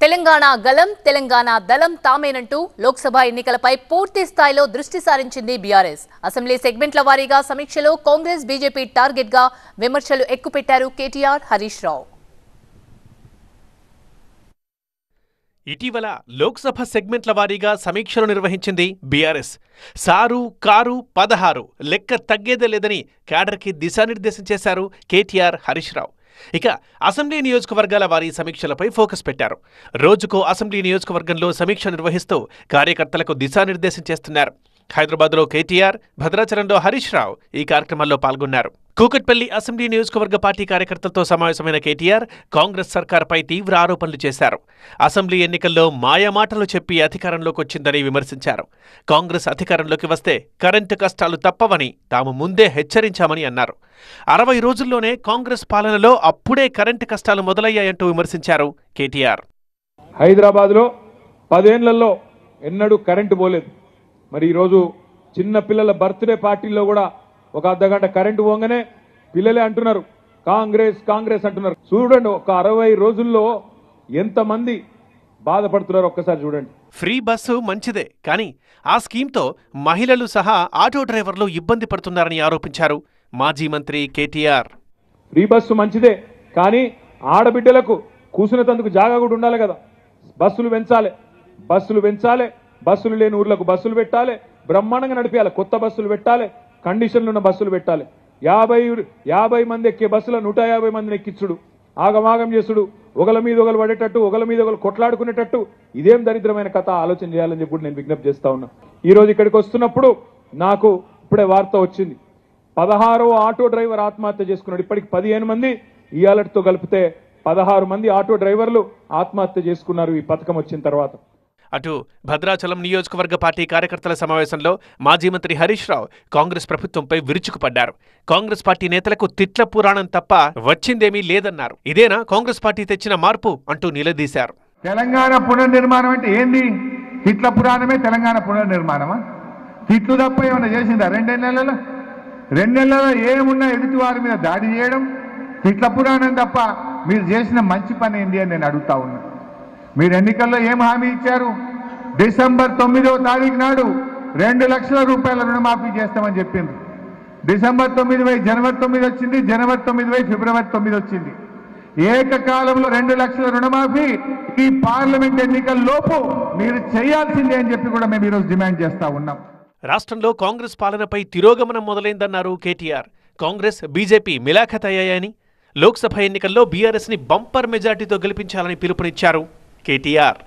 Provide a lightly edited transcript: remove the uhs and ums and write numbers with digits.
తెలంగాణ గలం తెలంగాణ దళం తామేనంటూ లోక్సభ ఎన్నికలపై పూర్తి స్థాయిలో దృష్టి సారించింది బీఆర్ఎస్. అసెంబ్లీ సెగ్మెంట్ల వారీగా సమీక్షలో కాంగ్రెస్ బీజేపీ టార్గెట్ గా విమర్శలు ఎక్కుపెట్టారు కేటీఆర్, హరీష్ రావు. ఇటీవల లోక్సభ సెగ్మెంట్ల వారీగా సమీక్షలు నిర్వహించింది బీఆర్ఎస్. సారు కారు 16 లెక్క తగ్గేదే లేదని క్యాడర్కి దిశానిర్దేశం చేశారు కేటీఆర్, హరీష్ రావు. ఇక అసెంబ్లీ నియోజకవర్గాల వారీ సమీక్షలపై ఫోకస్ పెట్టారు. రోజుకో అసెంబ్లీ నియోజకవర్గంలో సమీక్ష నిర్వహిస్తూ కార్యకర్తలకు దిశానిర్దేశం చేస్తున్నారు. హైదరాబాద్లో కేటీఆర్, భద్రాచలంలో హరీష్ రావు ఈ కార్యక్రమాల్లో పాల్గొన్నారు. కూకట్పల్లి అసెంబ్లీ నియోజకవర్గ పార్టీ కార్యకర్తలతో సమావేశమైన కేటీఆర్ కాంగ్రెస్ సర్కార్పై తీవ్ర ఆరోపణలు చేశారు. అసెంబ్లీ ఎన్నికల్లో మాయమాటలు చెప్పి అధికారంలోకి వచ్చిందని విమర్శించారు. కాంగ్రెస్ అధికారంలోకి వస్తే కరెంటు కష్టాలు తప్పవని తాము ముందే హెచ్చరించామని అన్నారు. 60 రోజుల్లోనే కాంగ్రెస్ పాలనలో అప్పుడే కరెంటు కష్టాలు మొదలయ్యాయంటూ విమర్శించారు కేటీఆర్. హైదరాబాద్లో 10 ఏళ్లలో ఎన్నడూ కరెంటు పోలేదు. మరి ఈరోజు చిన్న పిల్లల బర్త్డే పార్టీల్లో కూడా ఒక అర్ధగంట కరెంటు పోగానే పిల్లలే అంటున్నారు కాంగ్రెస్ కాంగ్రెస్ అంటున్నారు. చూడండి, ఒక 60 రోజుల్లో ఎంతమంది బాధపడుతున్నారు ఒక్కసారి చూడండి. ఫ్రీ బస్సు మంచిదే, కానీ ఆ స్కీమ్తో మహిళలు సహా ఆటో డ్రైవర్లు ఇబ్బంది పడుతున్నారని ఆరోపించారు మాజీ మంత్రి కేటీఆర్. ఫ్రీ బస్సు మంచిదే, కానీ ఆడబిడ్డలకు కూసునేందుకు జాగా కూడా ఉండాలి కదా. బస్సులు పెంచాలి, బస్సులు లేని ఊర్లకు బస్సులు పెట్టాలి, బ్రహ్మాండంగా నడిపేయాలి, కొత్త బస్సులు పెట్టాలి, కండిషన్లు ఉన్న బస్సులు పెట్టాలి. 50 మంది ఎక్కే బస్సులో 150 మందిని ఎక్కించుడు, ఆగమాగం చేసుడు, ఒకల మీద ఒకరు పడేటట్టు, ఒకల మీద ఒకరు కొట్లాడుకునేటట్టు, ఇదేం దరిద్రమైన కథ. ఆలోచన చేయాలని చెప్పి నేను విజ్ఞప్తి చేస్తా ఉన్నా. ఈరోజు ఇక్కడికి వస్తున్నప్పుడు నాకు ఇప్పుడే వార్త వచ్చింది, 16వ ఆటో డ్రైవర్ ఆత్మహత్య చేసుకున్నాడు. ఇప్పటికి 15 మంది, ఇయాలతో కలిపితే 16 మంది ఆటో డ్రైవర్లు ఆత్మహత్య చేసుకున్నారు ఈ పథకం వచ్చిన తర్వాత. అటు భద్రాచలం నియోజకవర్గ పార్టీ కార్యకర్తల సమావేశంలో మాజీ మంత్రి హరీష్ రావు కాంగ్రెస్ ప్రభుత్వంపై విరుచుకుపడ్డారు. కాంగ్రెస్ పార్టీ నేతలకు తిట్ల పురాణం తప్ప వచ్చిందేమీ లేదన్నారు. ఇదేనా కాంగ్రెస్ పార్టీ తెచ్చిన మార్పు అంటూ నిలదీశారు. తెలంగాణ పునర్నిర్మాణం అంటే ఏంది? తిట్ల పురాణమే తెలంగాణ పునర్నిర్మాణమా? తిట్లు తప్ప ఏమన్నా చేసిందా? 2 నెలలలో ఏమున్నా ఎదుటి వారి మీద దాడి చేయడం, తిట్ల పురాణం తప్ప మీరు చేసిన మంచి పని ఏంది అని నేను అడుగుతా ఉన్నా. మీరు ఎన్నికల్లో ఏం హామీ ఇచ్చారు? డిసెంబర్ 9వ తారీఖు నాడు 2 లక్షల రూపాయల రుణమాఫీ చేస్తామని చెప్పింది. డిసెంబర్ 9 పోయి జనవరి 9 వచ్చింది, జనవరి 9 పోయి ఫిబ్రవరి 9 వచ్చింది. ఏకకాలంలో 2 లక్షల రుణమాఫీ ఈ పార్లమెంట్ ఎన్నికల్లోపు మీరు చేయాల్సిందే అని చెప్పి కూడా మేము ఈరోజు డిమాండ్ చేస్తా ఉన్నాం. రాష్ట్రంలో కాంగ్రెస్ పాలనపై తిరోగమనం మొదలైందన్నారు కేటీఆర్. కాంగ్రెస్, బీజేపీ మిలాఖత్ అయ్యాయని, లోక్సభ ఎన్నికల్లో బీఆర్ఎస్ని బంపర్ మెజార్టీతో గెలిపించాలని పిలుపునిచ్చారు కేటీఆర్.